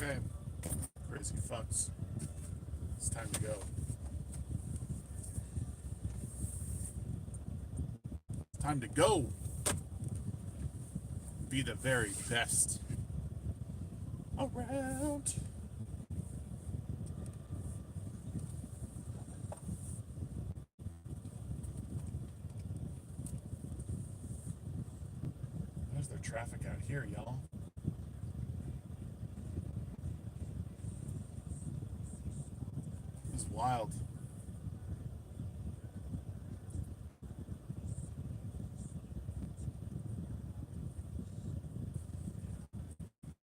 Okay, crazy fucks. It's time to go. It's time to go. Be the very best around. There's their traffic out here, y'all. This is wild.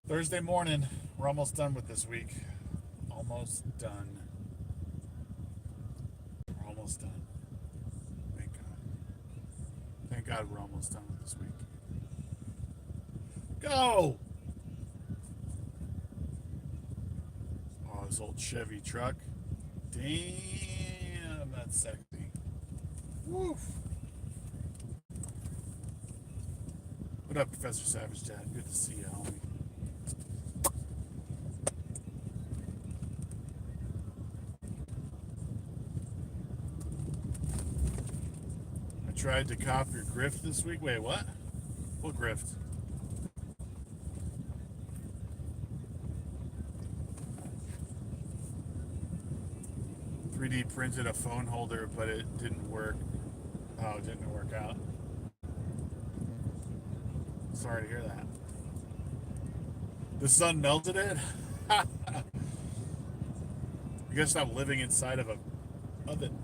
Thursday morning. We're almost done with this week. Almost done. We're almost done. Thank God. Thank God we're almost done with this week. Go! Oh, this old Chevy truck. Damn, that's sexy. Woof. What up, Professor Savage Dad? Good to see you, homie. I tried to cop your grift this week. Wait, what? What grift? "3D printed a phone holder, but it didn't work." Oh, it didn't work out. Sorry to hear that. The sun melted it? You gotta stop living inside of a oven.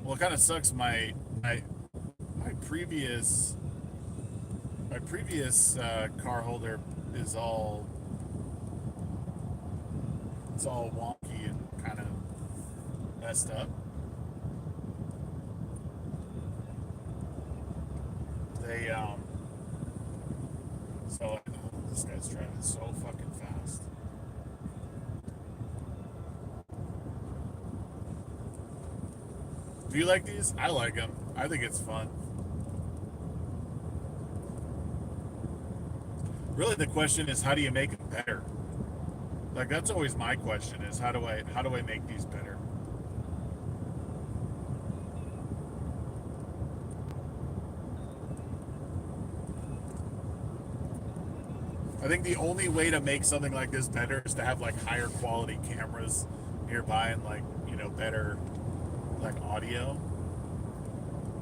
Well, it kind of sucks. My previous car holder is all wonky and kind of messed up. They so this guy's driving so fucking fast. Do you like these? I like them. I think it's fun. Really, the question is, how do you make it better? Like, that's always my question: is how do I make these better? I think the only way to make something like this better is to have like higher quality cameras nearby and like, you know, better like audio.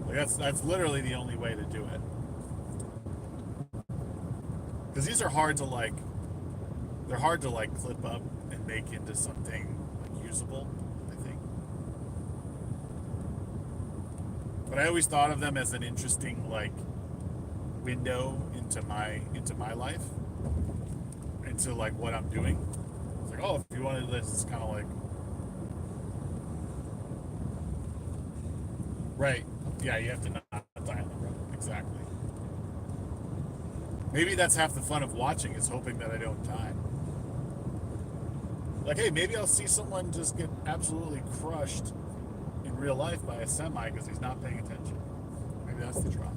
Like that's literally the only way to do it. Because these are hard to like, they're hard to like clip up and make into something like usable, I think. But I always thought of them as an interesting like window into my life, into like what I'm doing. It's like, oh, if you wanted this, it's kind of like, right? Yeah, you have to not die on the road. Exactly. Maybe that's half the fun of watching, is hoping that I don't die. Like, hey, maybe I'll see someone just get absolutely crushed in real life by a semi because he's not paying attention. Maybe that's the draw.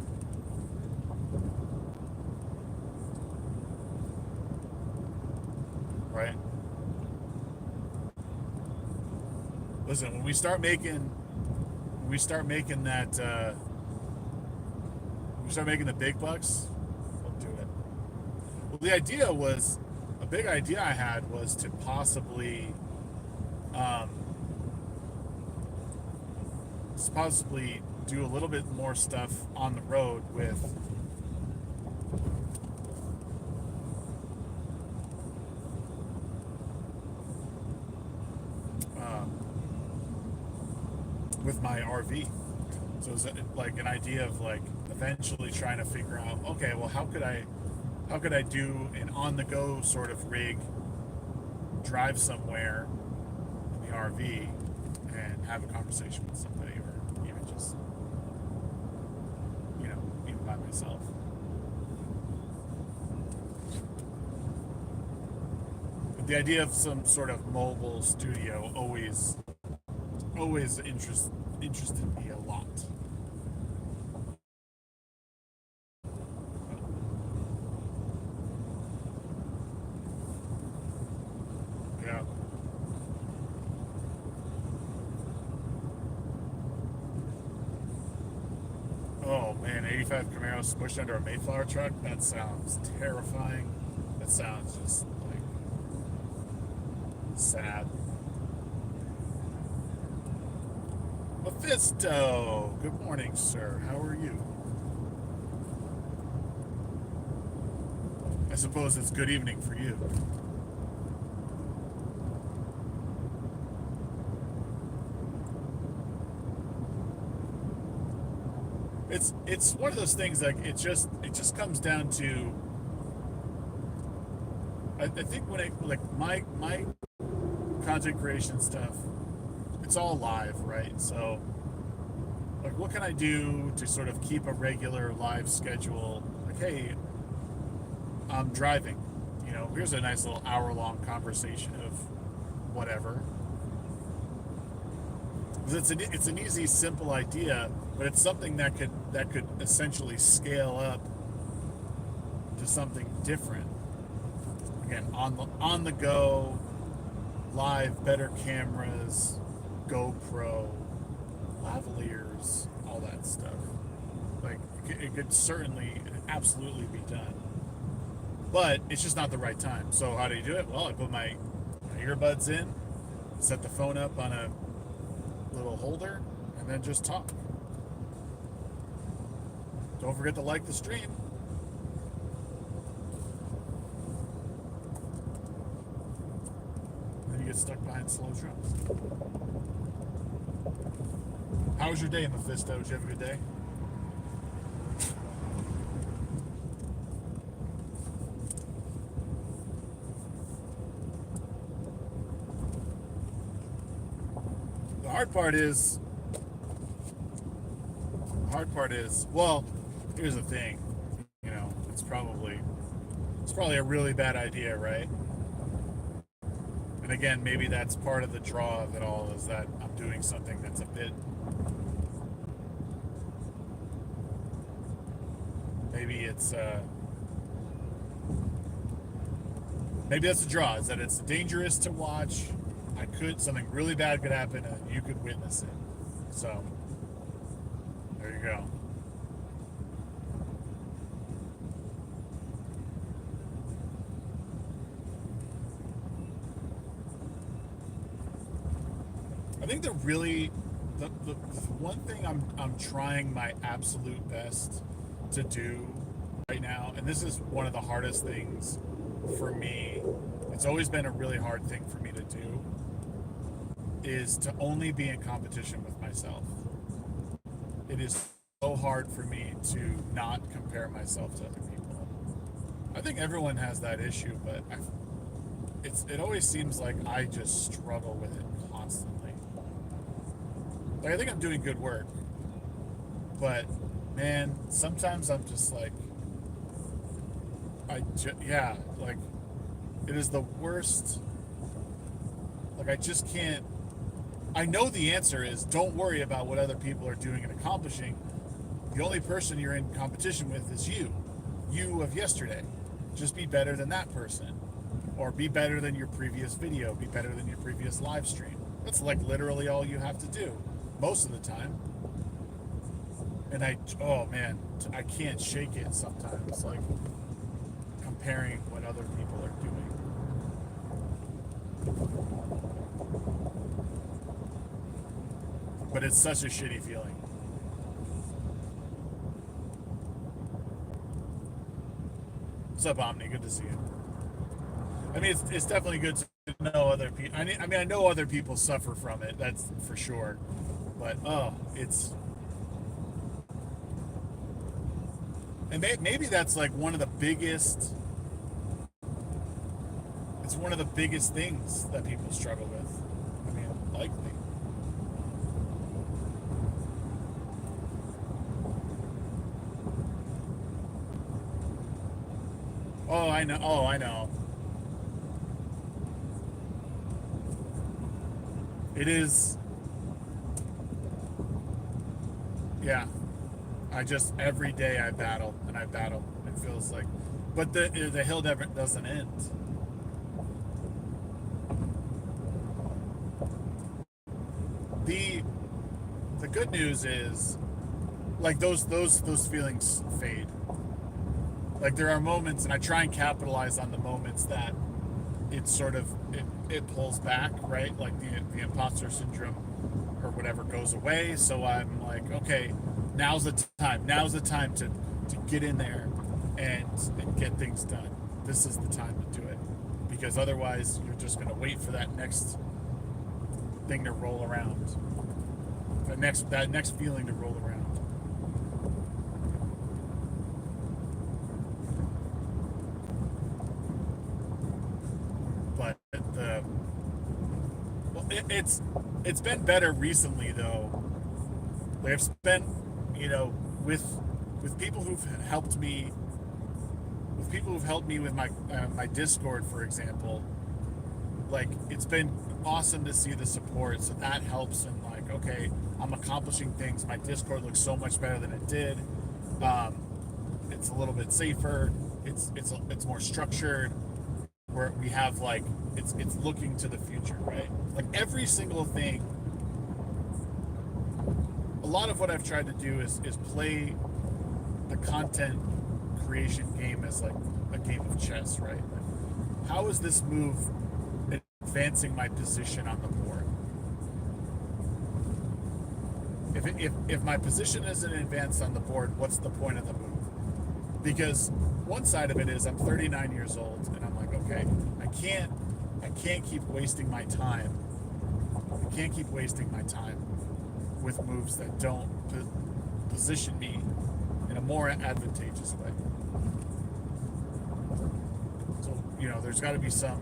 Right? Listen, when we start making that, when we start making the big bucks, we'll do it. Well, the idea was, a big idea I had was to possibly do a little bit more stuff on the road with my RV. So it's like an idea of like eventually trying to figure out, okay, well, how could I do an on-the-go sort of rig, drive somewhere in the RV and have a conversation with somebody, or even just, you know, even by myself. But the idea of some sort of mobile studio always interested me a lot. '95 Camaro smushed under a Mayflower truck. That sounds terrifying. That sounds just like sad. Mephisto, good morning, sir. How are you? I suppose it's good evening for you. It's one of those things, like it just comes down to, I think when my content creation stuff, it's all live, right? So like what can I do to sort of keep a regular live schedule? Like, hey, I'm driving, here's a nice little hour-long conversation of whatever. It's an easy, simple idea, but it's something that could essentially scale up to something different. Again, on the go, live, better cameras, GoPro, lavaliers, all that stuff. Like it could certainly, absolutely be done, but it's just not the right time. So how do you do it? Well, I put my earbuds in, set the phone up on a little holder, and then just talk. Don't forget to like the stream. Then you get stuck behind slow drums. How was your day, Mephisto? Did you have a good day? The hard part is, well, here's the thing, it's probably a really bad idea, right? And again, maybe that's part of the draw of it all, is that I'm doing something that's a bit, maybe that's the draw, is that it's dangerous to watch. Something really bad could happen and you could witness it. So there you go. I think the one thing I'm trying my absolute best to do right now, and this is one of the hardest things for me, it's always been a really hard thing for me to do, is to only be in competition with myself. It is so hard for me to not compare myself to other people. I think everyone has that issue, but it always seems like I just struggle with it constantly. Like, I think I'm doing good work, but man, sometimes I'm just like, like, it is the worst. Like, I just can't. I know the answer is don't worry about what other people are doing and accomplishing. The only person you're in competition with is you of yesterday. Just be better than that person, or be better than your previous video, be better than your previous live stream. That's like literally all you have to do most of the time. And I can't shake it sometimes, like comparing what other people are doing. But it's such a shitty feeling. What's up, Omni? Good to see you. I mean, it's definitely good to know other people. I know other people suffer from it, that's for sure. But, it's... And maybe that's like one of the biggest... It's one of the biggest things that people struggle with. I mean, likely. Oh, I know. It is. Yeah. Every day I battle. It feels like. But the hill never doesn't end. The good news is like those feelings fade. Like there are moments, and I try and capitalize on the moments that it sort of it pulls back, right? Like the imposter syndrome or whatever goes away. So I'm like, okay, now's the time. Now's the time to get in there and get things done. This is the time to do it, because otherwise you're just going to wait for that next thing to roll around, that next feeling to roll around. But it's been better recently though. Like I've spent, with people who've helped me, with my Discord, for example. Like it's been awesome to see the support, so that helps. And like, okay, I'm accomplishing things. My Discord looks so much better than it did. It's a little bit safer. It's more structured. Where we have like it's looking to the future, right? Like every single thing. A lot of what I've tried to do is play the content creation game as like a game of chess, right? Like, how is this move advancing my position on the board? If my position isn't advanced on the board, what's the point of the move? Because one side of it is I'm 39 years old and I'm like, okay, I can't keep wasting my time. I can't keep wasting my time with moves that don't position me in a more advantageous way. So, there's got to be something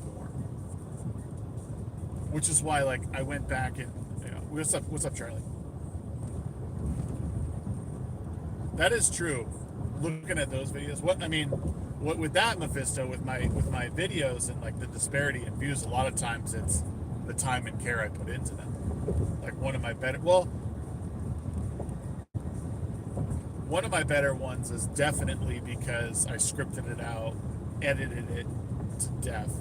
more. Which is why, like, I went back and, what's up, Charlie? That is true. Looking at those videos, what with that, Mephisto, with my videos and like the disparity in views, a lot of times it's the time and care I put into them. Like one of my better ones is definitely because I scripted it out, edited it to death.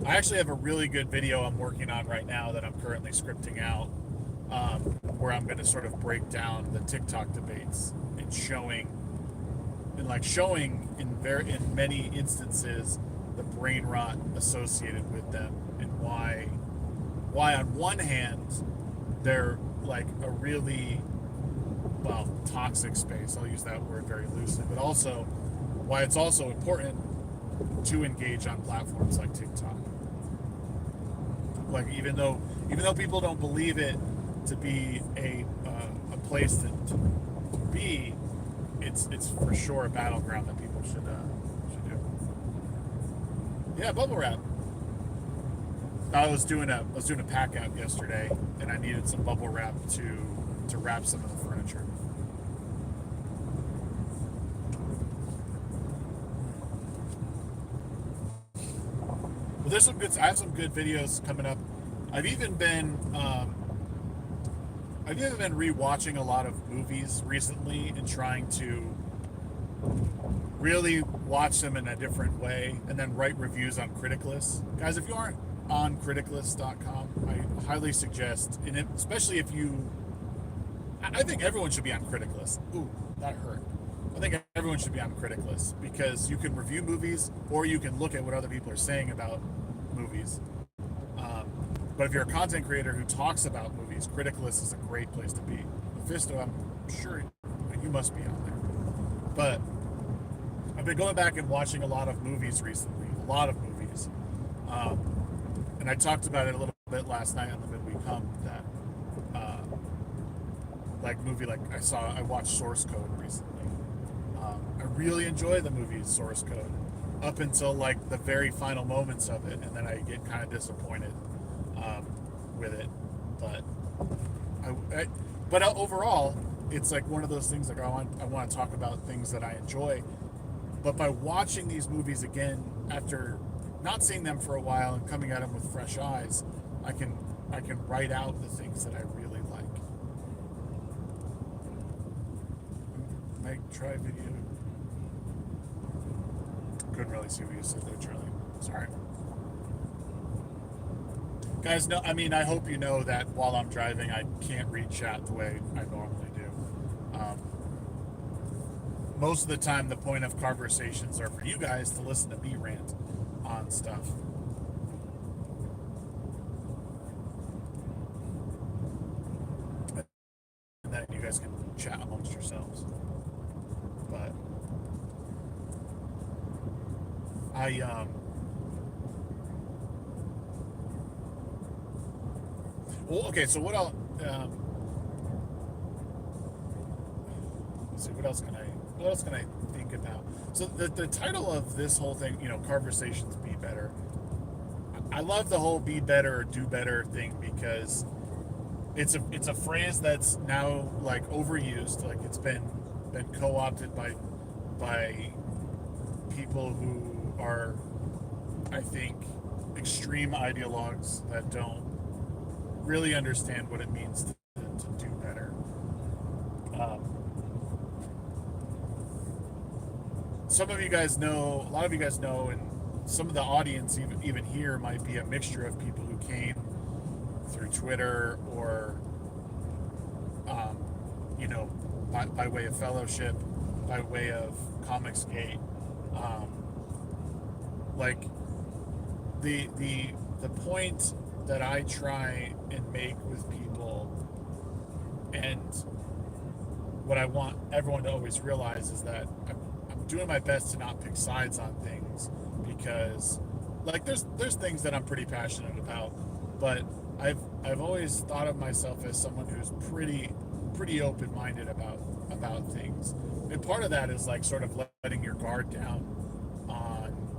I actually have a really good video I'm working on right now that I'm currently scripting out, where I'm going to sort of break down the TikTok debates and showing in many instances the brain rot associated with them, and why on one hand they're like a really toxic space. I'll use that word very loosely, but also why it's also important to engage on platforms like TikTok. Like even though people don't believe it to be a place to be, it's for sure a battleground that people should do. Yeah, bubble wrap. I was doing a pack out yesterday, and I needed some bubble wrap to wrap some of the furniture. Well, I have some good videos coming up. I've even been rewatching a lot of movies recently and trying to really watch them in a different way, and then write reviews on Criticlist. Guys, if you aren't on criticlist.com, I highly suggest, and especially if you, I think everyone should be on Criticlist. Ooh, that hurt. I think everyone should be on Criticlist, because you can review movies, or you can look at what other people are saying about movies. But if you're a content creator who talks about movies, Criticlist is a great place to be. Mephisto, I'm sure you must be on there. But I've been going back and watching a lot of movies recently, and I talked about it a little bit last night on the Midweek Hum, that I watched Source Code recently. I really enjoy the movie Source Code up until like the very final moments of it, and then I get kind of disappointed with it. But overall, it's like one of those things, like I want to talk about things that I enjoy, but by watching these movies again after not seeing them for a while and coming at them with fresh eyes, I can write out the things that I really like. Might try video. Couldn't really see what you said there, Charlie. Sorry. Guys, no, I mean, I hope you know that while I'm driving, I can't read chat the way I normally do. Um, Most of the time, the point of conversations are for you guys to listen to me rant on stuff. And then you guys can chat amongst yourselves. But I, well, okay, so let's see, what else can I think about? So the title of this whole thing, Car-versations, be better. I love the whole be better or do better thing because it's a phrase that's now like overused, like it's been co-opted by people who are, I think, extreme ideologues that don't really understand what it means to do better. Some of you guys know, a lot of you guys know, and some of the audience even here might be a mixture of people who came through Twitter or, um, by way of fellowship, by way of Comicsgate. Um, like the point that I try and make with people, and what I want everyone to always realize, is that I'm doing my best to not pick sides on things, because like there's things that I'm pretty passionate about, but I've always thought of myself as someone who's pretty open-minded about things. And part of that is like sort of letting your guard down on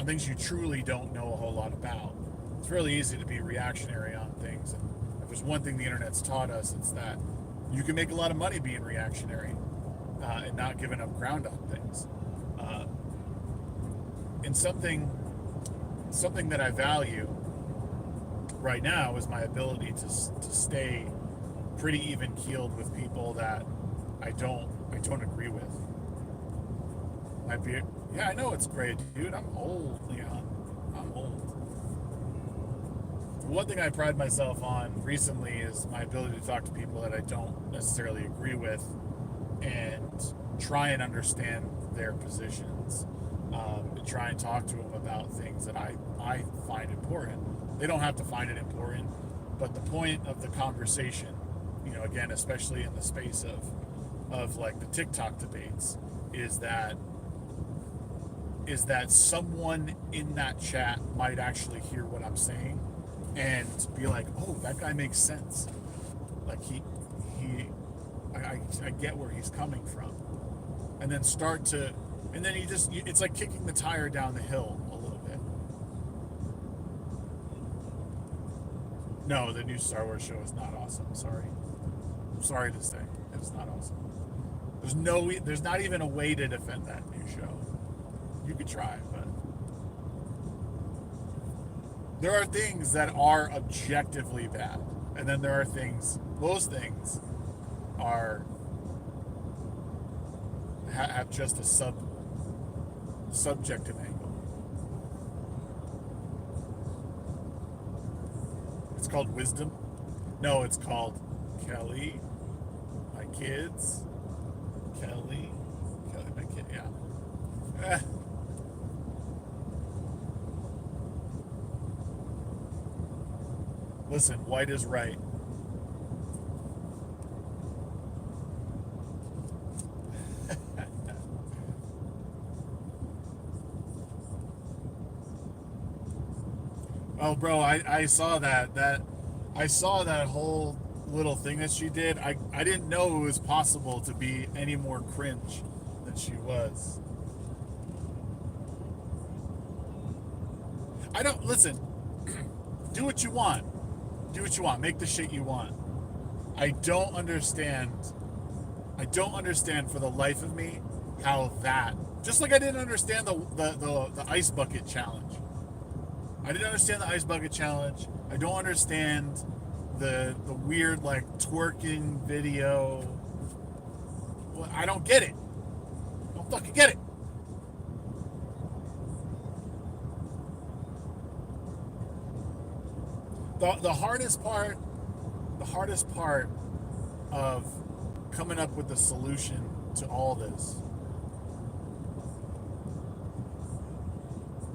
things you truly don't know a whole lot about. It's really easy to be reactionary on things, and if there's one thing the internet's taught us, it's that you can make a lot of money being reactionary and not giving up ground on things. And something that I value right now is my ability to stay pretty even keeled with people that I don't agree with. My beard, yeah, I know it's gray, dude. I'm old, Leon. I'm old. One thing I pride myself on recently is my ability to talk to people that I don't necessarily agree with and try and understand their positions, and try and talk to them about things that I find important. They don't have to find it important, but the point of the conversation, again, especially in the space of like the TikTok debates, is that someone in that chat might actually hear what I'm saying and be like, oh, that guy makes sense. Like I get where he's coming from. And then it's like kicking the tire down the hill a little bit. No, the new Star Wars show is not awesome. Sorry. I'm sorry to say. It's not awesome. There's not even a way to defend that new show. You could try, but there are things that are objectively bad, and then there are most things are have just a subjective angle. It's called wisdom. No, it's called Kelly, my kids. Kelly, my kid. Yeah. Listen, white is right. Oh, bro, I saw I saw that whole little thing that she did. I didn't know it was possible to be any more cringe than she was. I don't listen. Do what you want. Do what you want. Make the shit you want. I don't understand. I don't understand for the life of me how that. Just like I didn't understand the ice bucket challenge. I didn't understand the ice bucket challenge. I don't understand the weird like twerking video. Well, I don't get it. I don't fucking get it. The hardest part of coming up with the solution to all this,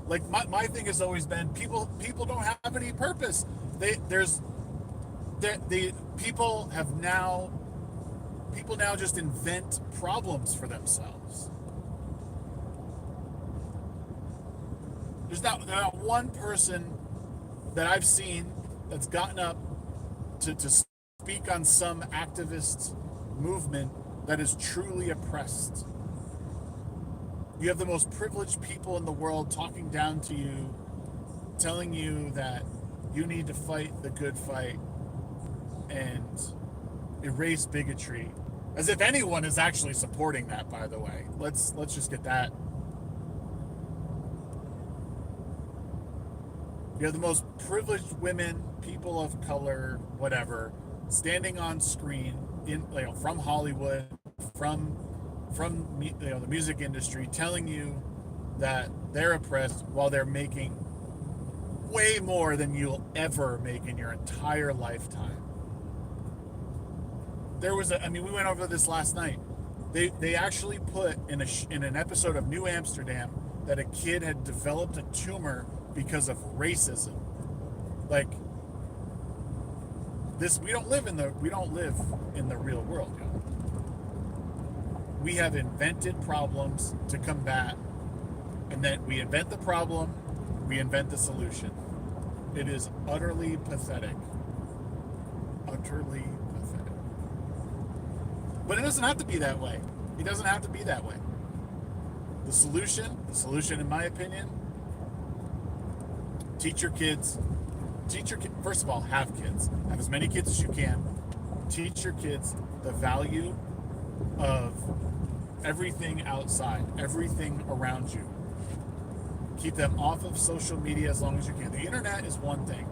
like my thing has always been, people don't have any purpose. The people now just invent problems for themselves. There's not one person that I've seen that's gotten up to speak on some activist movement that is truly oppressed. You have the most privileged people in the world talking down to you, telling you that you need to fight the good fight and erase bigotry. As if anyone is actually supporting that, by the way. Let's just get that. You have the most privileged women, people of color, whatever, standing on screen from Hollywood, from the music industry, telling you that they're oppressed while they're making way more than you'll ever make in your entire lifetime. We went over this last night. They actually put in an episode of New Amsterdam that a kid had developed a tumor because of racism. Like this, we don't live in the real world, y'all. We have invented problems to combat, and then we invent the problem, we invent the solution. It is utterly pathetic. Utterly pathetic. But it doesn't have to be that way. It doesn't have to be that way. The solution, in my opinion, teach your kids, first of all, have kids. Have as many kids as you can. Teach your kids the value of everything outside, everything around you. Keep them off of social media as long as you can. The internet is one thing.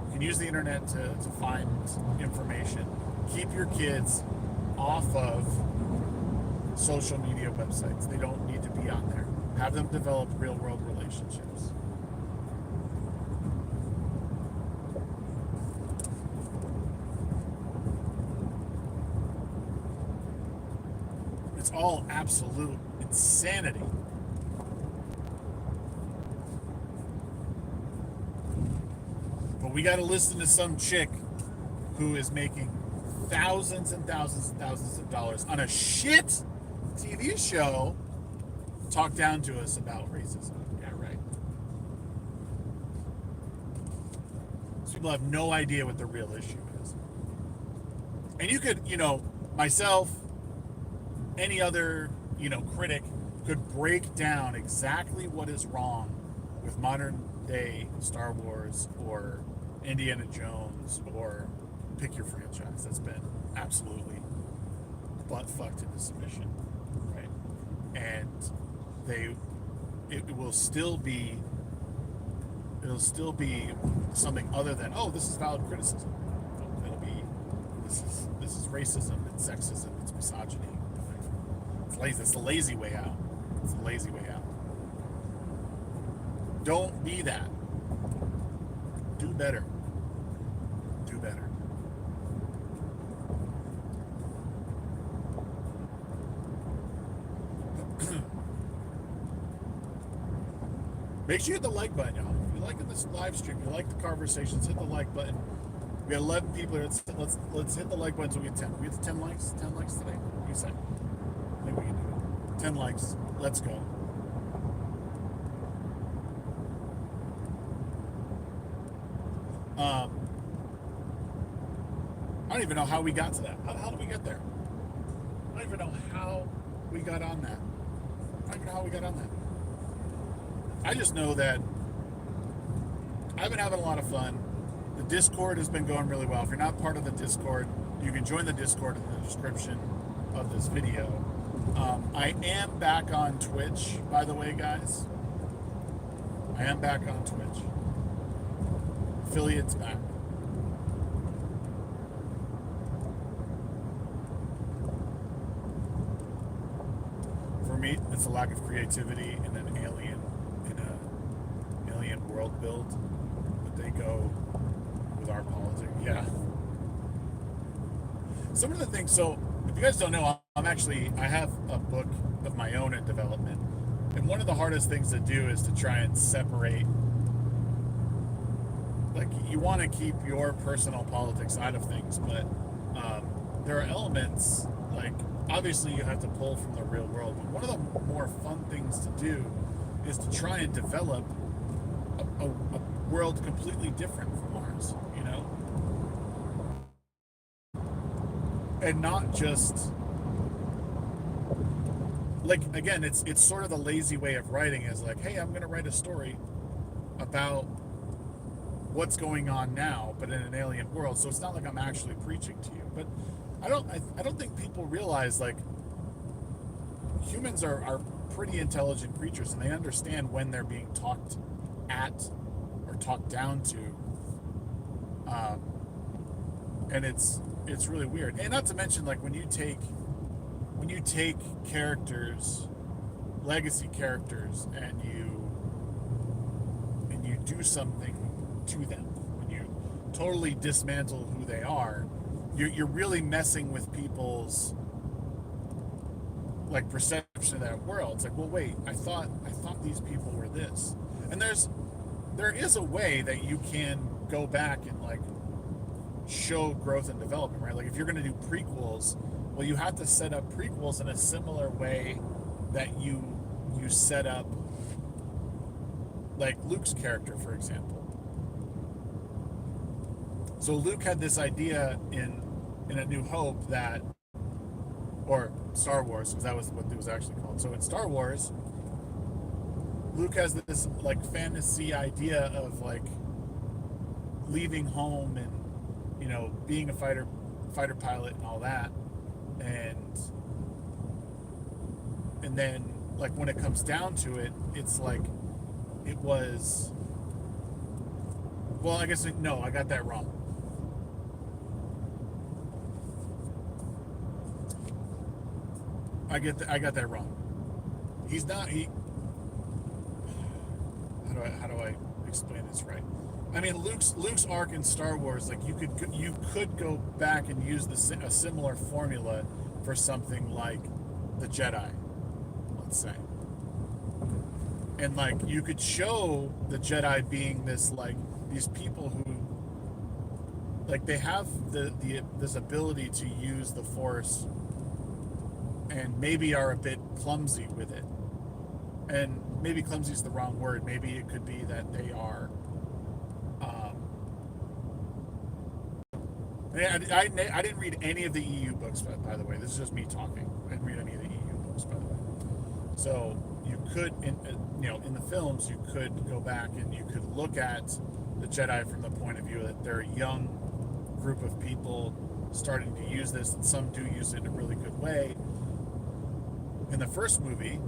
You can use the internet to find information. Keep your kids off of social media websites. They don't need to be on there. Have them develop real world relationships. It's all absolute insanity. But we got to listen to some chick who is making thousands and thousands and thousands of dollars on a shit TV show talk down to us about racism. Yeah, right. So people have no idea what the real issue is. And you could, myself, any other, critic could break down exactly what is wrong with modern day Star Wars or Indiana Jones or pick your franchise that's been absolutely butt fucked into submission, right? And it will still be something other than, oh, this is valid criticism. It'll be this is racism, it's sexism, it's misogyny. It's lazy. It's the lazy way out. It's the lazy way out. Don't be that. Do better. Do better. Make sure you hit the like button, y'all. If you like this live stream, you like the Car-versations, hit the like button. We got 11 people here. Let's hit the like button so we get 10. We get 10 likes? 10 likes today? What do you say? I think we can do it. 10 likes. Let's go. I don't even know how we got to that. How did we get there? I don't even know how we got on that. I don't even know how we got on that. I just know that I've been having a lot of fun. The Discord has been going really well. If you're not part of the Discord, you can join the Discord in the description of this video. I am back on Twitch, by the way, guys. I am back on Twitch. Affiliates back. For me, it's a lack of creativity in an alien world build, but they go with our politics. Yeah. Some of the things. So, if you guys don't know, I have a book of my own in development, and one of the hardest things to do is to try and separate. Like, you want to keep your personal politics out of things, but there are elements, like, obviously you have to pull from the real world, but one of the more fun things to do is to try and develop a world completely different from ours, you know? And not just, like, again, it's sort of the lazy way of writing is like, hey, I'm going to write a story about what's going on now, but in an alien world. So it's not like I'm actually preaching to you. But I don't think people realize, like, humans are pretty intelligent creatures, and they understand when they're being talked at or talked down to. And it's really weird. And not to mention, like, when you take characters, legacy characters, and you do something to them, when you totally dismantle who they are, you're really messing with people's, like, perception of that world. It's like, well, wait, I thought these people were this. And there is a way that you can go back and, like, show growth and development, right? Like, if you're going to do prequels, well, you have to set up prequels in a similar way that you set up, like, Luke's character, for example. So Luke had this idea in A New Hope that, or Star Wars, because that was what it was actually called. So in Star Wars, Luke has this, like, fantasy idea of, like, leaving home and, you know, being a fighter pilot and all that, and then, like, when it comes down to it, it's like it was. Well, I guess no, I got that wrong. I got that wrong. He's not. How do I explain this right? I mean, Luke's arc in Star Wars, like, you could go back and use a similar formula for something like the Jedi, let's say, and, like, you could show the Jedi being this, like, these people who, like, they have this ability to use the Force, and maybe are a bit clumsy with it. And maybe clumsy is the wrong word. Maybe it could be that they are. I didn't read any of the EU books, by the way. This is just me talking. I didn't read any of the EU books, by the way. So you could, in the films, you could go back and you could look at the Jedi from the point of view that they're a young group of people starting to use this, and some do use it in a really good way. In the first movie,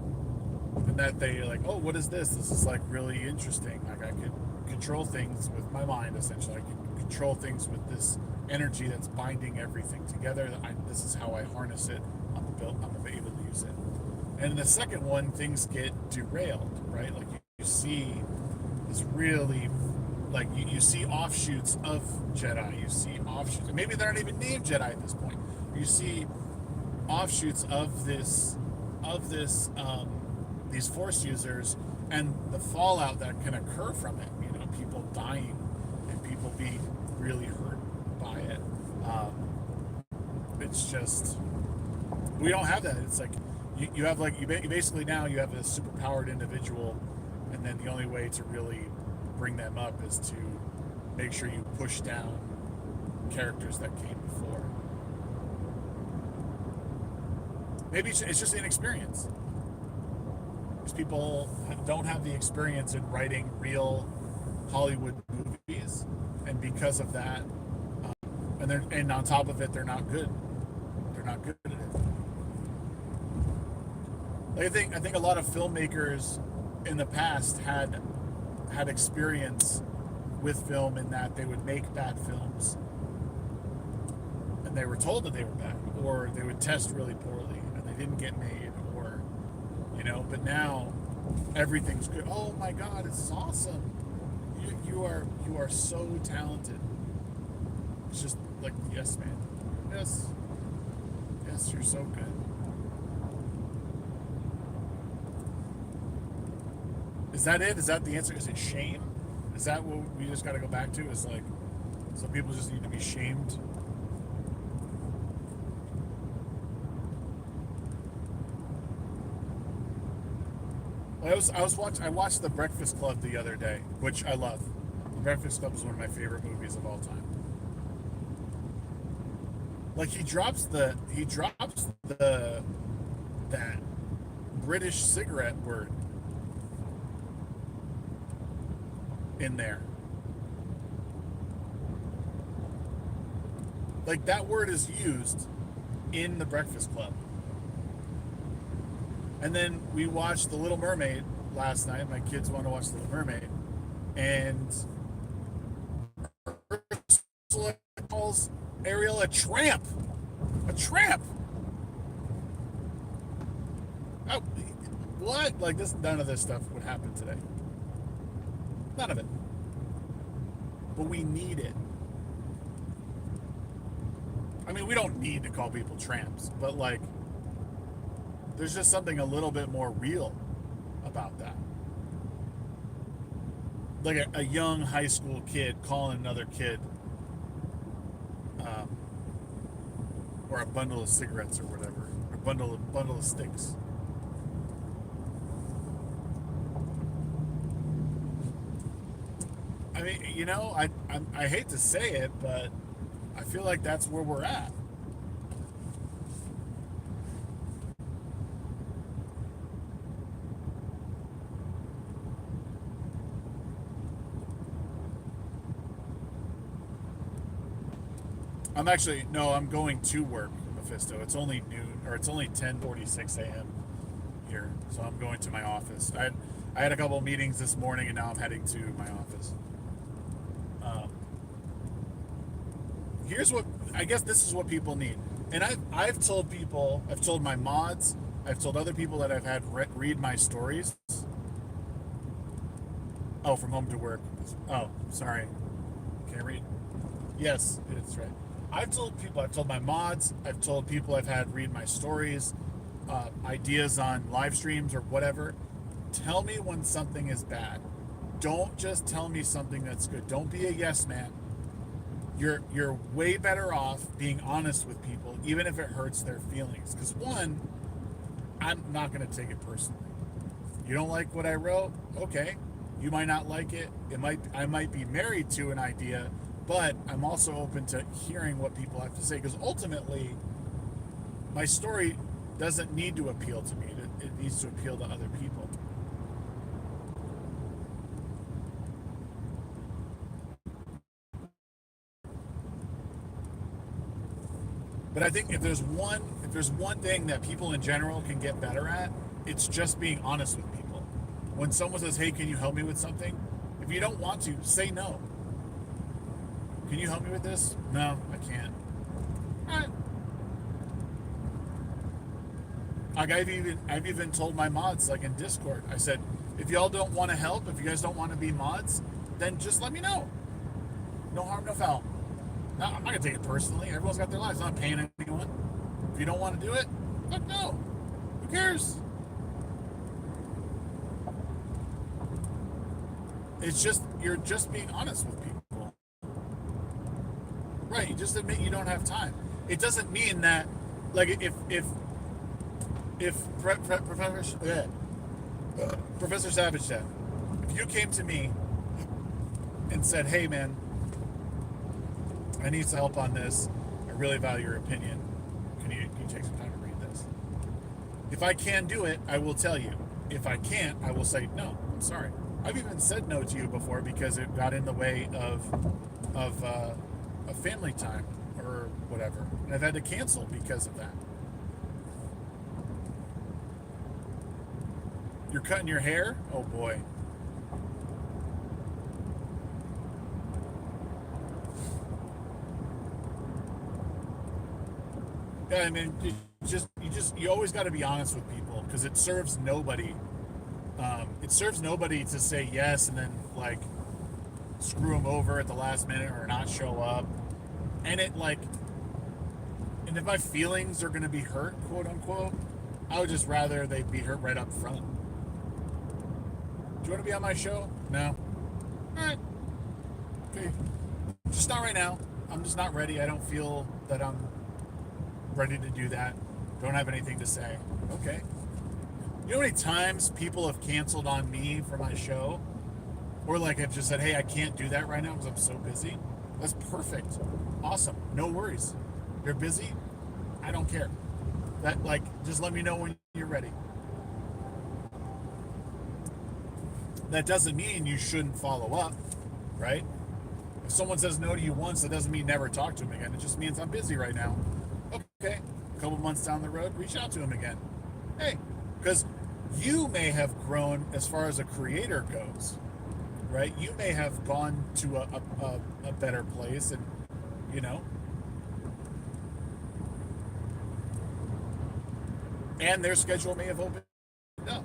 and that they're like, oh, what is this? This is, like, really interesting. Like, I could control things with my mind, essentially. I could control things with this energy that's binding everything together. This is how I harness it. I'm able to use it. And in the second one, things get derailed, right? Like, you see this really, like, you see offshoots of Jedi. You see offshoots. Maybe they're not even named Jedi at this point. You see offshoots of these Force users, and the fallout that can occur from it. You know, people dying and people being really hurt by it. It's just, we don't have that. It's like you have, like, you basically now you have a superpowered individual, and then the only way to really bring them up is to make sure you push down characters that came before. Maybe it's just inexperience. Because people don't have the experience in writing real Hollywood movies, and because of that, and on top of it, they're not good. They're not good at it. Like, I think a lot of filmmakers in the past had experience with film, in that they would make bad films, and they were told that they were bad, or they would test really poorly and they didn't get made, or, you know. But now everything's good. Oh my God, this is awesome! You are so talented. It's just like, yes, man. Yes. Yes, you're so good. Is that it? Is that the answer? Is it shame? Is that what we just got to go back to? Is like, some people just need to be shamed? I watched The Breakfast Club the other day, which I love. The Breakfast Club is one of my favorite movies of all time. Like he drops the that British cigarette word in there. Like that word is used in The Breakfast Club. And then we watched The Little Mermaid last night. My kids want to watch The Little Mermaid, and Ursula calls Ariel a tramp. A tramp. Oh, what? Like this? None of this stuff would happen today. None of it. But we need it. I mean, we don't need to call people tramps, but like, there's just something a little bit more real about that. Like a young high school kid calling another kid, um, or a bundle of cigarettes or whatever, or bundle of sticks. I mean, I hate to say it, but I feel like that's where we're at. I'm going to work, Mephisto. It's only noon, or it's only 10:46 a.m. here, so I'm going to my office. I had a couple of meetings this morning, and now I'm heading to my office. Um, Here's what I guess this is what people need, and I've told people, I've told my mods, I've told other people that I've had read my stories. Oh, from home to work. Oh, sorry, can't read. Yes, it's right. I've told my mods, I've told people I've had read my stories, ideas on live streams or whatever. Tell me when something is bad. Don't just tell me something that's good. Don't be a yes man. You're way better off being honest with people, even if it hurts their feelings. Because one, I'm not going to take it personally. You don't like what I wrote? Okay. You might not like it. I might be married to an idea, but I'm also open to hearing what people have to say, because ultimately my story doesn't need to appeal to me. It needs to appeal to other people. But I think if there's one thing that people in general can get better at, it's just being honest with people. When someone says, "Hey, can you help me with something?" If you don't want to, say no. Can you help me with this? No, I can't. All right. Like I've even told my mods, like in Discord, I said, if y'all don't want to help, if you guys don't want to be mods, then just let me know. No harm, no foul. No, I'm not gonna take it personally. Everyone's got their lives. I'm not paying anyone. If you don't want to do it, fuck no. Who cares? It's just, you're just being honest with people. Right, you just admit you don't have time. It doesn't mean that, like, if Professor Savage said, if you came to me and said, "Hey man, I need some help on this. I really value your opinion. Can you take some time to read this?" If I can do it, I will tell you. If I can't, I will say, "No, I'm sorry." I've even said no to you before because it got in the way of a family time or whatever, and I've had to cancel because of that. You're cutting your hair? Oh boy. Yeah, I mean, you always got to be honest with people, because it serves nobody. It serves nobody to say yes and then like screw them over at the last minute or not show up. And it like, and if my feelings are going to be hurt, quote unquote, I would just rather they be hurt right up front. Do you want to be on my show? No. All right. Okay. Just not right now. I'm just not ready. I don't feel that I'm ready to do that. Don't have anything to say. Okay. You know how many times people have canceled on me for my show? Or like have just said, hey, I can't do that right now because I'm so busy? That's perfect. Awesome. No worries. You're busy? I don't care. That, like, just let me know when you're ready. That doesn't mean you shouldn't follow up, right? If someone says no to you once, that doesn't mean never talk to them again. It just means I'm busy right now. Okay. A couple months down the road, reach out to him again. Hey, because you may have grown as far as a creator goes, right? You may have gone to a better place, and you know, and their schedule may have opened up.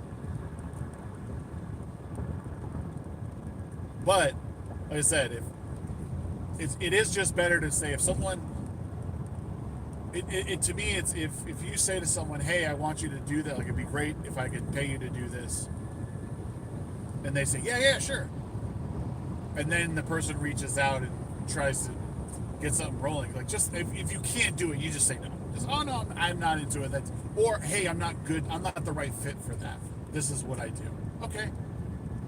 But like I said, if it is just better to say if someone, to me, it's if you say to someone, hey, I want you to do that, like it'd be great if I could pay you to do this, and they say, yeah, sure, and then the person reaches out and tries to get something rolling, like just if you can't do it, you just say no. Just, oh no, I'm not into it. That's, or hey, I'm not the right fit for that. This is what I do. Okay,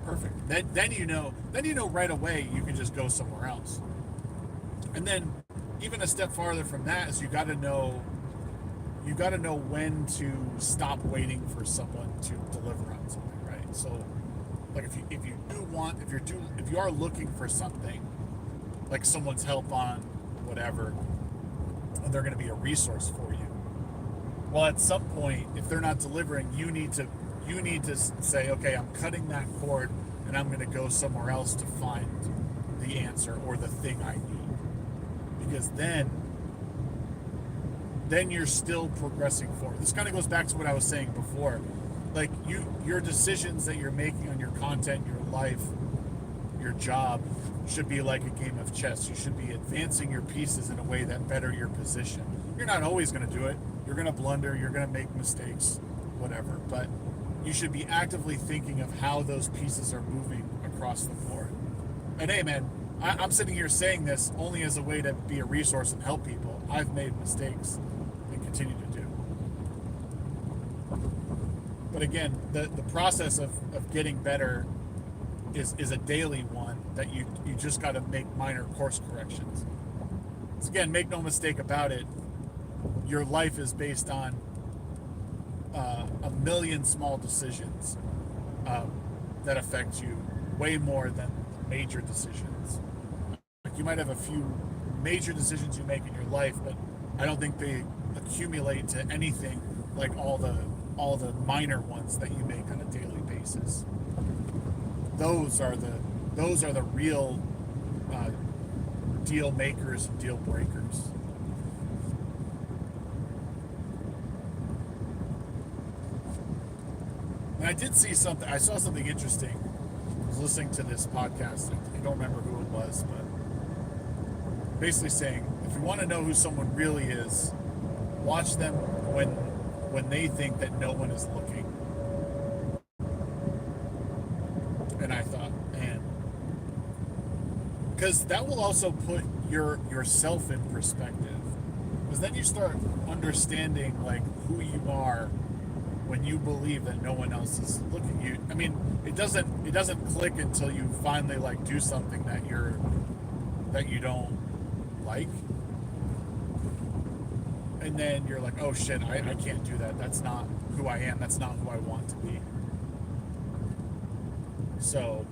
perfect. Then you know right away you can just go somewhere else. And then even a step farther from that is you got to know when to stop waiting for someone to deliver on something, right? So like if you are looking for something, like someone's help on whatever, and they're going to be a resource for you, well, at some point, if they're not delivering, you need to say, okay, I'm cutting that cord and I'm going to go somewhere else to find the answer or the thing I need, because then you're still progressing forward. This kind of goes back to what I was saying before. Like your decisions that you're making on your content, your life, your job should be like a game of chess. You should be advancing your pieces in a way that better your position. You're not always going to do it. You're going to blunder. You're going to make mistakes, whatever. But you should be actively thinking of how those pieces are moving across the board. And hey, man, I'm sitting here saying this only as a way to be a resource and help people. I've made mistakes and continue to do. But again, the process of getting better is a daily one that you just got to make minor course corrections. So again, make no mistake about it, your life is based on a million small decisions that affect you way more than major decisions. Like you might have a few major decisions you make in your life, but I don't think they accumulate to anything like all the minor ones that you make on a daily basis. Those are the real deal makers and deal breakers. And I saw something interesting. I was listening to this podcast. I don't remember who it was, but basically saying, if you want to know who someone really is, watch them when they think that no one is looking. And I thought, man, because that will also put yourself in perspective. Because then you start understanding like who you are when you believe that no one else is looking. I mean, it doesn't click until you finally like do something that you don't like, and then you're like, oh shit, I can't do that. That's not who I am. That's not who I want to be. So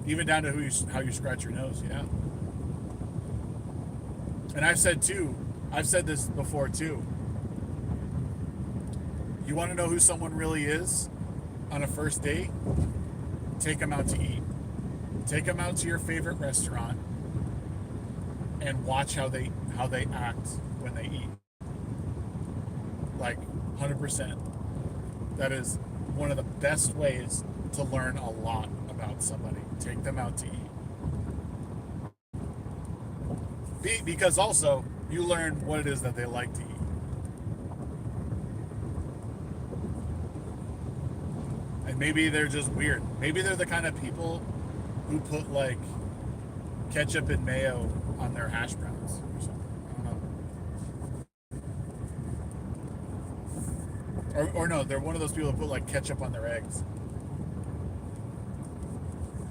even down to how you scratch your nose, yeah. And I've said this before too. You want to know who someone really is on a first date? Take them out to eat. Take them out to your favorite restaurant and watch how they act when they eat. Like 100%. That is one of the best ways to learn a lot about somebody. Take them out to eat. Because also you learn what it is that they like to eat. And maybe they're just weird. Maybe they're the kind of people who put like ketchup and mayo on their hash browns or something. I don't know. Or no, they're one of those people who put like ketchup on their eggs.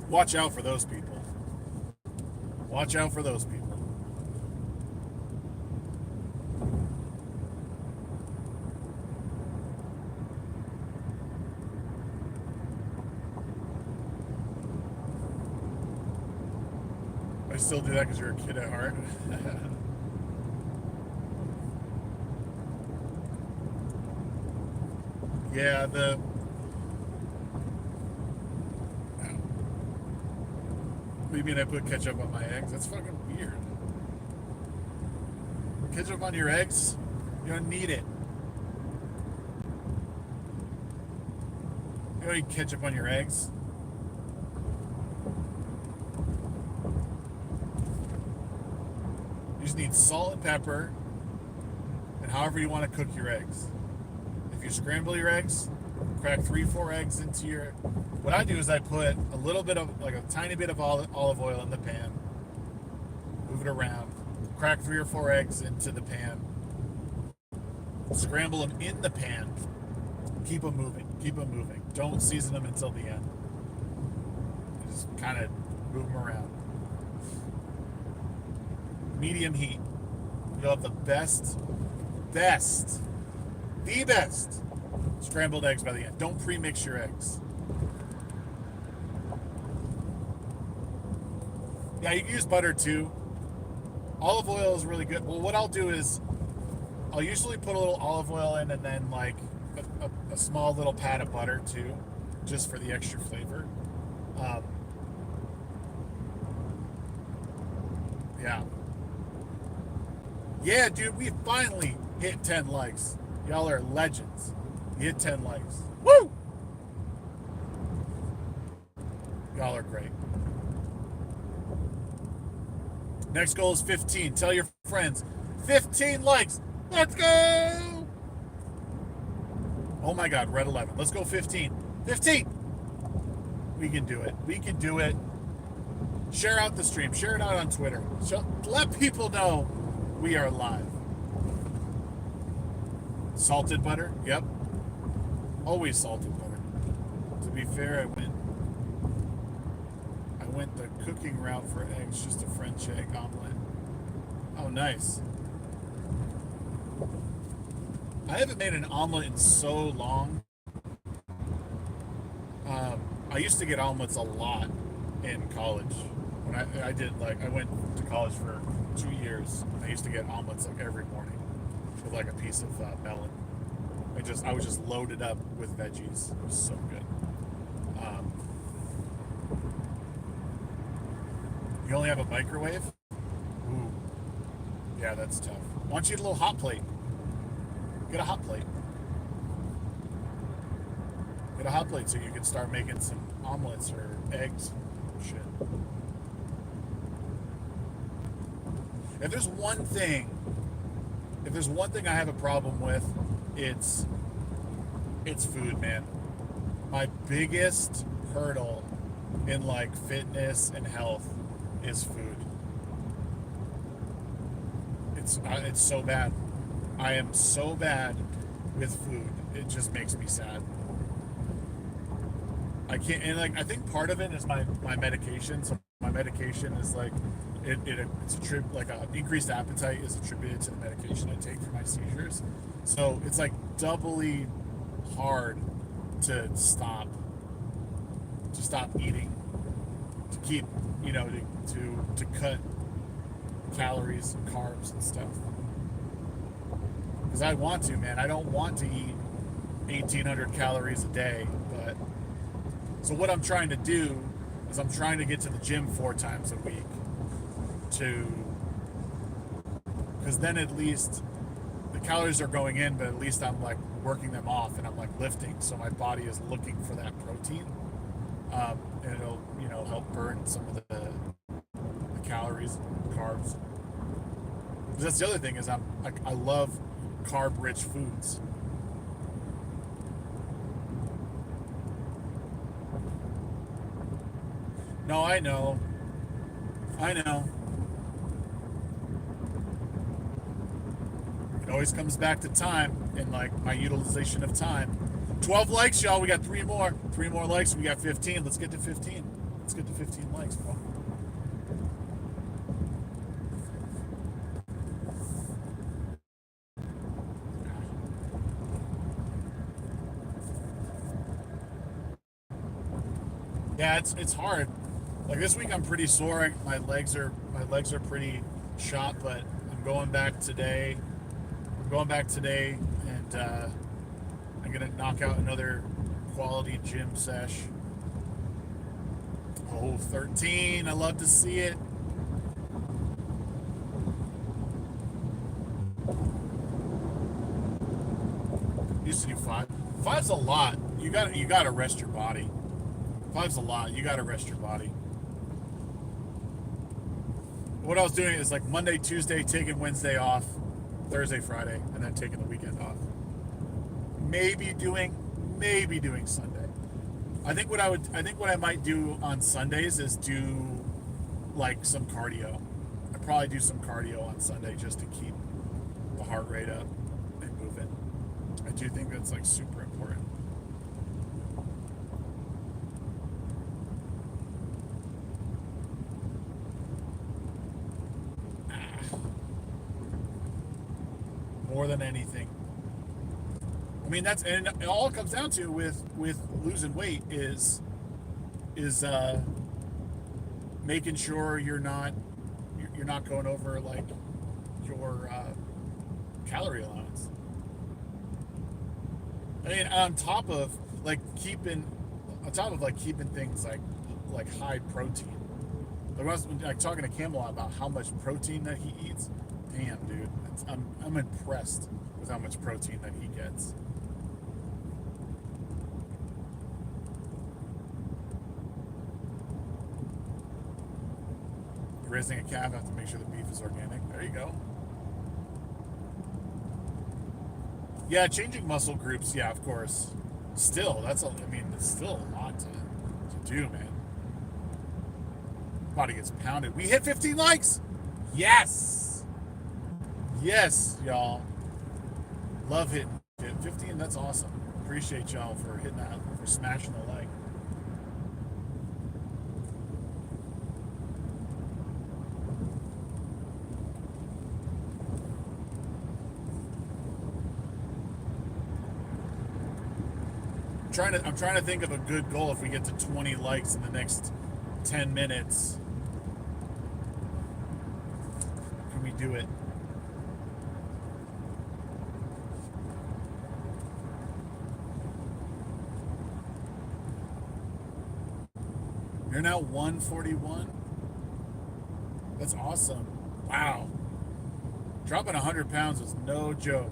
Watch out for those people. Watch out for those people. I still do that because you're a kid at heart. Yeah, what do you mean I put ketchup on my eggs? That's fucking weird. Ketchup on your eggs? You don't need it. You don't need ketchup on your eggs. You just need salt and pepper and however you want to cook your eggs. If you scramble your eggs, crack 3-4 eggs into your... What I do is I put a little bit of, like a tiny bit of olive oil in the pan, move it around, crack 3 or 4 eggs into the pan, scramble them in the pan, keep them moving. Don't season them until the end. Just kind of move them around. Medium heat. You'll have the best scrambled eggs by the end. Don't pre-mix your eggs. Yeah, you can use butter too. Olive oil is really good. Well, what I'll do is I'll usually put a little olive oil in and then like a small little pat of butter too, just for the extra flavor. Yeah. Yeah, dude, we finally hit 10 likes. Y'all are legends. You hit 10 likes. Woo! Y'all are great. Next goal is 15. Tell your friends. 15 likes. Let's go! Oh my God, red 11. Let's go 15. 15! We can do it. We can do it. Share out the stream. Share it out on Twitter. Let people know we are live. Salted butter? Yep. Always salted butter. To be fair, I went the cooking route for eggs, just a French egg omelet. Oh, nice. I haven't made an omelet in so long. I used to get omelets a lot in college. When I went to college for 2 years. I used to get omelets like every morning with like a piece of melon. I was just loaded up with veggies. It was so good. You only have a microwave? Ooh. Yeah, that's tough. Why don't you get a little hot plate? Get a hot plate. Get a hot plate so you can start making some omelets or eggs. Shit. If there's one thing I have a problem with, it's food, man. My biggest hurdle in like fitness and health is food. It's so bad. I am so bad with food. It just makes me sad. I can't, and like I think part of it is my medication. So my medication is like it's a trip like a increased appetite is attributed to the medication I take for my seizures. So it's like doubly hard to stop eating, to keep, to cut calories and carbs and stuff. Because I want to, man. I don't want to eat 1,800 calories a day, but so what I'm trying to do is I'm trying to get to the gym 4 times a week because then at least the calories are going in, but at least I'm like working them off and I'm like lifting, so my body is looking for that protein, and it'll help burn some of the calories and carbs. Because that's the other thing is I love carb-rich foods. No, I know. I know. It always comes back to time and like my utilization of time. 12 likes, y'all. We got three more. Three more likes. We got 15. Let's get to 15. Let's get to 15 likes, bro. Yeah, it's hard. Like this week, I'm pretty sore. My legs are pretty shot, but I'm going back today. I'm going back today, and I'm gonna knock out another quality gym sesh. Oh, 13. I love to see it. Used to do five. Five's a lot. You gotta rest your body. Five's a lot. You gotta rest your body. What I was doing is like Monday, Tuesday, taking Wednesday off, Thursday, Friday, and then taking the weekend off. Maybe doing Sunday. I think what I might do on Sundays is do like some cardio. I'd probably do some cardio on Sunday just to keep the heart rate up and moving. I do think that's like super important. More than anything. I mean, that's and all it comes down to with losing weight is making sure you're not going over like your calorie allowance. I mean, on top of like keeping things like high protein. Like, I was like talking to Camelot about how much protein that he eats. Damn, dude, I'm impressed with how much protein that he gets. Raising a calf, I have to make sure the beef is organic. There you go. Yeah, changing muscle groups. Yeah, of course. Still, it's still a lot to do, man. Body gets pounded. We hit 15 likes. Yes. Yes, y'all. Love hitting 15. That's awesome. Appreciate y'all for hitting that, for smashing the like. I'm trying to think of a good goal if we get to 20 likes in the next 10 minutes. Can we do it? You're now 141? That's awesome. Wow. Dropping 100 pounds is no joke.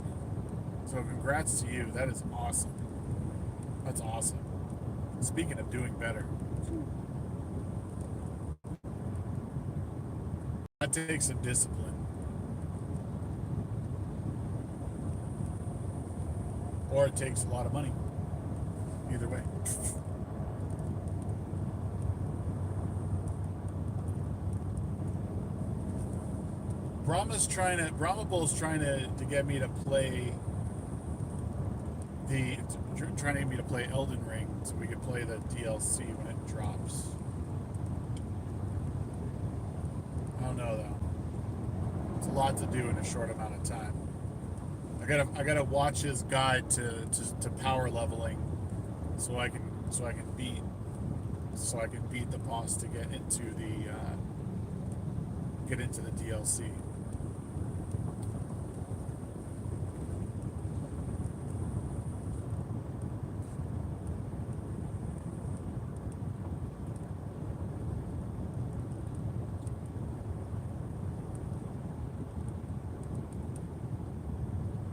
So congrats to you. That is awesome. That's awesome. Speaking of doing better, that takes some discipline. Or it takes a lot of money. Either way. Brahma Bull's trying to get me to play trying to get me to play Elden Ring so we could play the DLC when it drops. I don't know though. It's a lot to do in a short amount of time. I gotta watch his guide to power leveling so I can beat the boss to get into the DLC.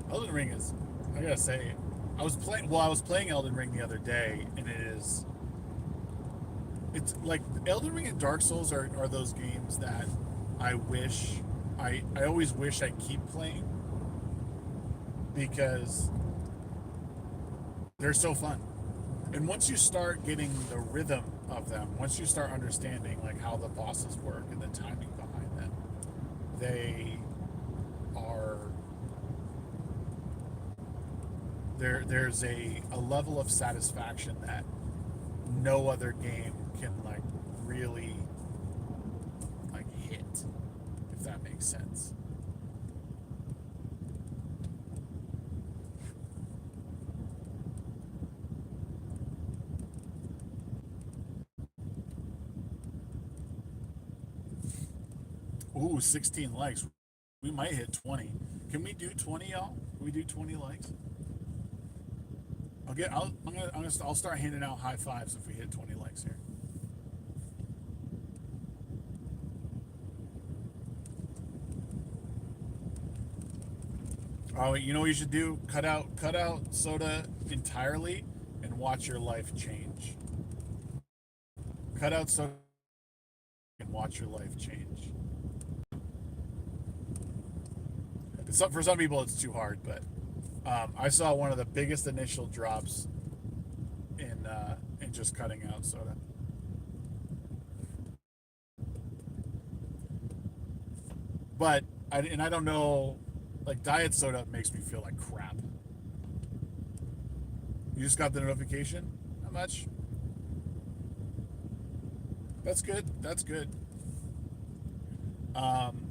Elden Ring is, I gotta say, I was playing Elden Ring the other day, and it's like Elden Ring and Dark Souls are those games that I wish I always wish I keep playing because they're so fun. And once you start getting the rhythm of them, once you start understanding like how the bosses work and the timing behind them, they are there's a level of satisfaction that no other game can like really like hit, if that makes sense. Ooh, 16 likes. We might hit 20. Can we do 20, y'all? Can we do 20 likes? I'll start handing out high fives if we hit 20 likes here. Oh, you know what you should do? Cut out soda entirely and watch your life change. Cut out soda and watch your life change. For some people, it's too hard, but I saw one of the biggest initial drops in just cutting out soda. But I don't know, like diet soda makes me feel like crap. You just got the notification? How much? That's good. That's good. Um,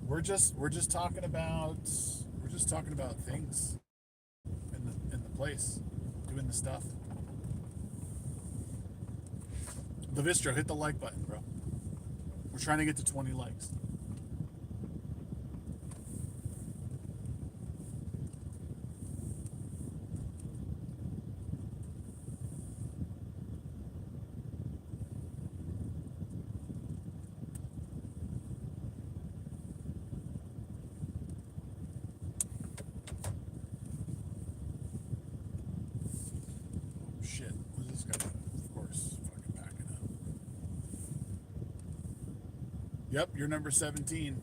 we're just talking about things in the place, doing the stuff. The Vistro, hit the like button, bro. We're trying to get to 20 likes. Shit, what is this guy doing? Of course, fucking packing up. Yep, you're number 17.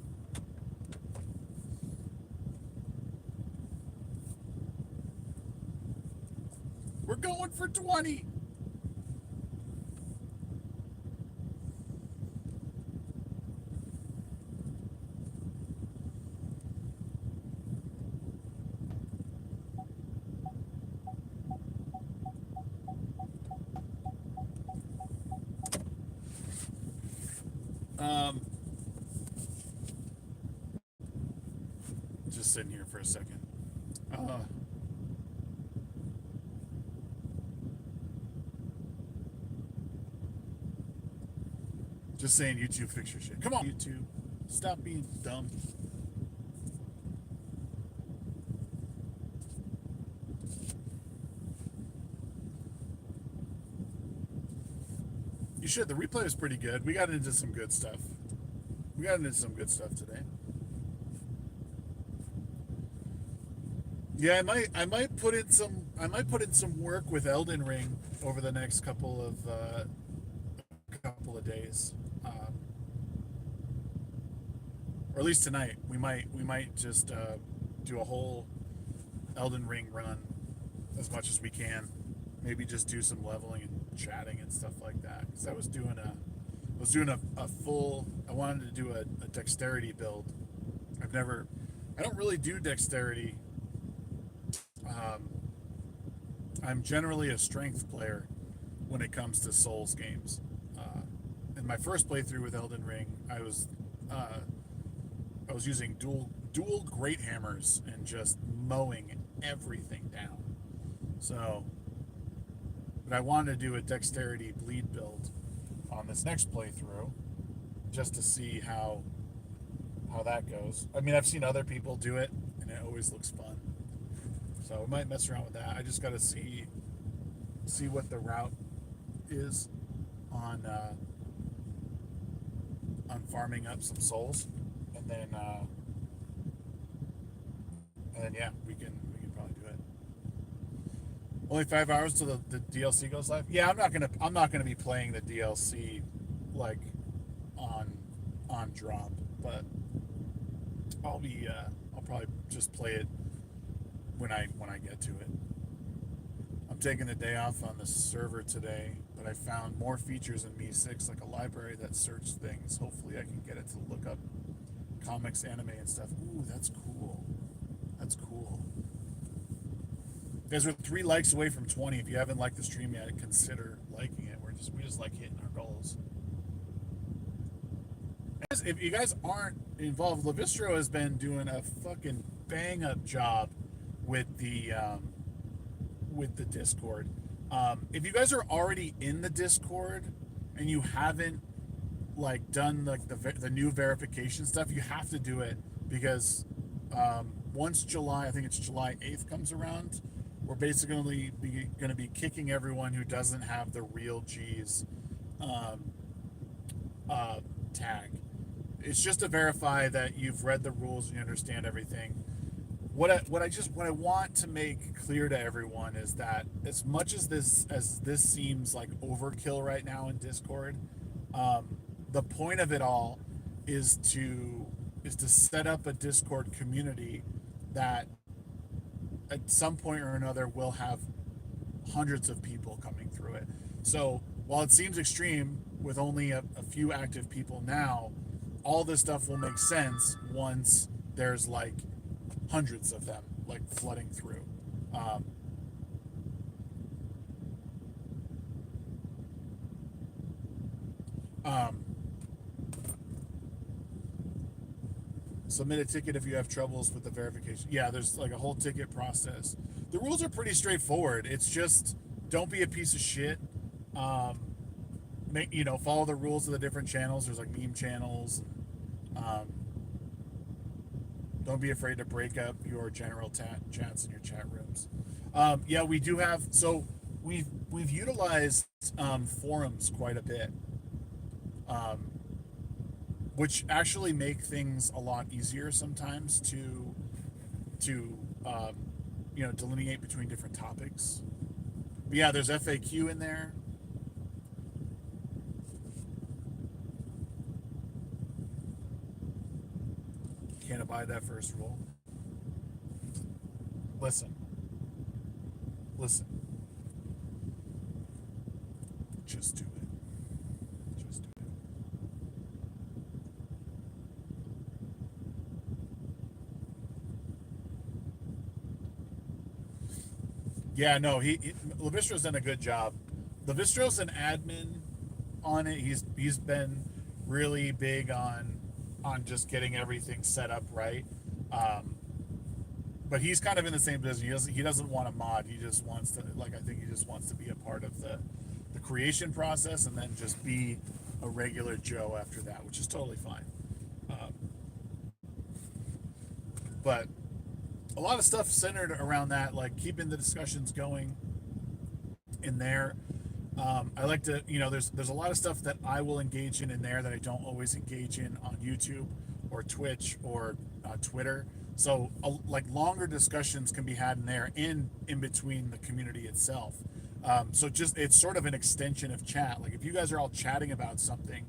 We're going for 20. Um, just sitting here for a second. Just saying, YouTube, fix your shit. Come on, YouTube, stop being dumb. You should. The replay was pretty good. We got into some good stuff. We got into some good stuff today. Yeah, I might put in some work with Elden Ring over the next couple of days, or at least tonight. We might just do a whole Elden Ring run as much as we can. Maybe just do some leveling and chatting and stuff like that. Because I was doing a full. I wanted to do a dexterity build. I don't really do dexterity. I'm generally a strength player when it comes to Souls games. In my first playthrough with Elden Ring, I was using dual great hammers and just mowing everything down. So, but I wanted to do a dexterity bleed build on this next playthrough, just to see how that goes. I mean, I've seen other people do it, and it always looks fun. So we might mess around with that. I just got to see what the route is on farming up some souls, and then yeah, we can probably do it. Only 5 hours till the DLC goes live. Yeah, I'm not gonna be playing the DLC like on drop, but I'll probably just play it when I get to it. I'm taking the day off on the server today, but I found more features in Me6, like a library that searched things. Hopefully I can get it to look up comics, anime, and stuff. Ooh, that's cool. That's cool. You guys are 3 likes away from 20. If you haven't liked the stream yet, consider liking it. We just like hitting our goals. If you guys aren't involved, Levistro has been doing a fucking bang up job with the Discord. If you guys are already in the Discord and you haven't like done like the new verification stuff, you have to do it because once July, I think it's July 8th comes around, we're basically going to be kicking everyone who doesn't have the real G's tag. It's just to verify that you've read the rules and you understand everything. What I want to make clear to everyone is that as much as this seems like overkill right now in Discord, the point of it all is to set up a Discord community that at some point or another will have hundreds of people coming through it. So while it seems extreme with only a few active people now, all this stuff will make sense once there's like hundreds of them like flooding through. Submit a ticket if you have troubles with the verification. Yeah, there's like a whole ticket process. The rules are pretty straightforward. It's just don't be a piece of shit. Follow the rules of the different channels. There's like meme channels. Don't be afraid to break up your general chats in your chat rooms. Yeah, we do have. So we've utilized forums quite a bit, which actually make things a lot easier sometimes to delineate between different topics. But yeah, there's FAQ in there. Can't abide that first rule. Listen. Just do it. Just do it. Yeah, no, Levistro's done a good job. Levistro's an admin on it. He's been really big on just getting everything set up right. But he's kind of in the same business. He doesn't want a mod. He just wants to I think he just wants to be a part of the creation process and then just be a regular Joe after that, which is totally fine. But a lot of stuff centered around that, like keeping the discussions going in there. I like to, there's a lot of stuff that I will engage in there that I don't always engage in on YouTube or Twitch or Twitter. So like longer discussions can be had in there in between the community itself. So just, it's sort of an extension of chat. Like if you guys are all chatting about something,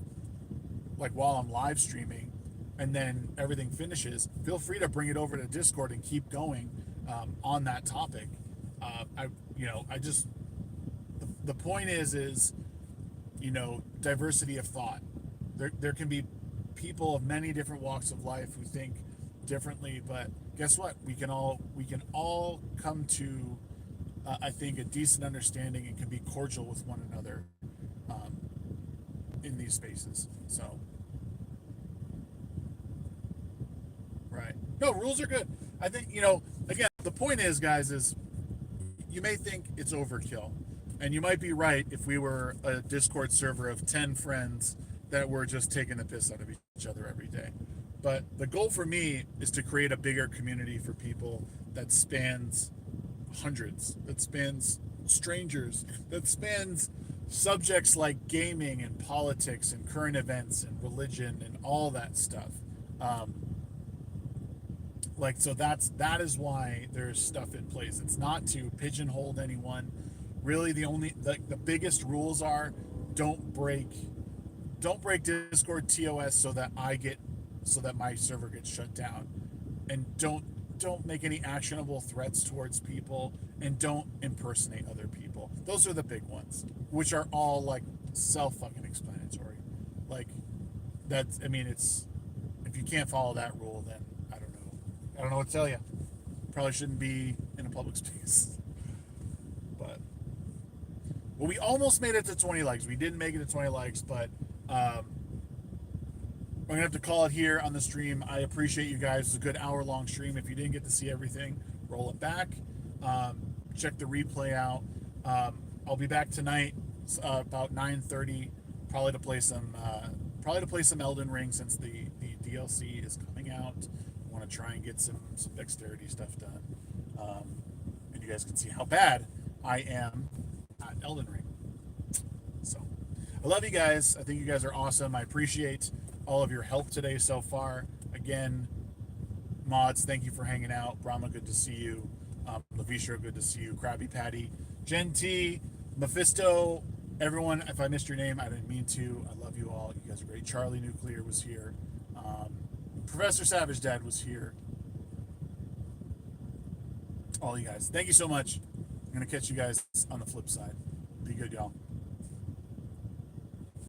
like while I'm live streaming, and then everything finishes, feel free to bring it over to Discord and keep going on that topic. The point is diversity of thought. There can be people of many different walks of life who think differently, but guess what? We can all come to I think a decent understanding and can be cordial with one another in these spaces. So right. No, rules are good. I think, again, the point is, guys, is you may think it's overkill. And you might be right if we were a Discord server of 10 friends that were just taking the piss out of each other every day. But the goal for me is to create a bigger community for people that spans hundreds, that spans strangers, that spans subjects like gaming and politics and current events and religion and all that stuff. So that is why there's stuff in place. It's not to pigeonhole anyone. Really, the biggest rules are don't break Discord TOS so that my server gets shut down. and don't make any actionable threats towards people, and don't impersonate other people. Those are the big ones, which are all like self fucking explanatory. Like that's, I mean, it's, if you can't follow that rule, then I don't know what to tell you. Probably shouldn't be in a public space. But well, we almost made it to 20 likes. We didn't make it to 20 likes, but we're gonna have to call it here on the stream. I appreciate you guys. It's a good hour-long stream. If you didn't get to see everything, roll it back. Check the replay out. I'll be back tonight about 9:30, probably to play some Elden Ring, since the DLC is coming out. I want to try and get some dexterity stuff done, and you guys can see how bad I am at Elden Ring. So I love you guys. I think you guys are awesome. I appreciate all of your help today so far. Again, mods, thank you for hanging out. Brahma, good to see you. Lavisha, good to see you. Krabby Patty, Gen T, Mephisto, everyone. If I missed your name, I didn't mean to. I love you all. You guys are great. Charlie Nuclear was here. Professor Savage Dad was here. All you guys, thank you so much. I'm gonna catch you guys on the flip side. Be good, y'all.